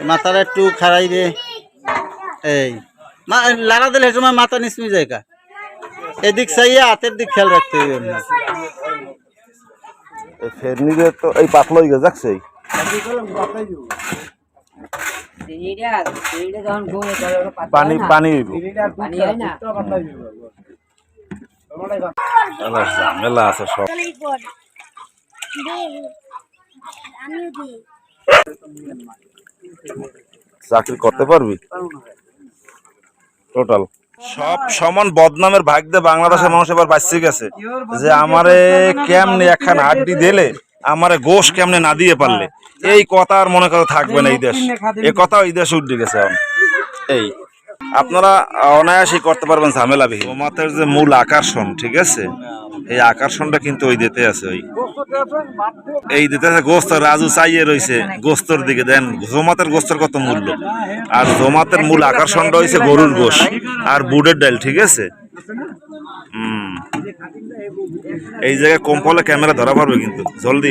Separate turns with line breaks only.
মাথাটা একটু খাড়াই রে এই লাড়া দিলে সময় মাথা নিচমি যায় কা এদিক চাইয়া হাতের দিক খেয়াল রাখতে হবে
ফেরনিরে তো এই পাতলা হয়ে যাচ্ছে পানি পানি ঝামেলা আছে সব চাকরি করতে পারবি টোটাল সব সমান বদনামের ভাগ দিয়ে বাংলাদেশের মানুষ এবার বাঁচতে গেছে যে আমারে কেমনে একখান হাড্ডি দিলে আমারে গোশ কেমনে না দিয়ে পারলে এই কথা আর মনে করো থাকবে না এই দেশ এই কথা এই দেশ উঠে গেছে এখন এই আপনারা অনায়াসই করতে পারবেন ঝামেলা বিহীন জমাতের যে মূল আকর্ষণ ঠিক আছে এই আকর্ষণটা কিন্তু ওই দিতে আছে ওই এই দিতে আছে গোস্ত রাজু চাইয়ে রয়েছে গোস্তর দিকে দেন জমাতের গোস্তর কত মূল্য আর জমাতের মূল আকর্ষণটা হয়েছে গরুর গোশ আর বুটের ডাল ঠিক আছে এই জায়গায় কম পড়লে ক্যামেরা ধরা পারবে কিন্তু জলদি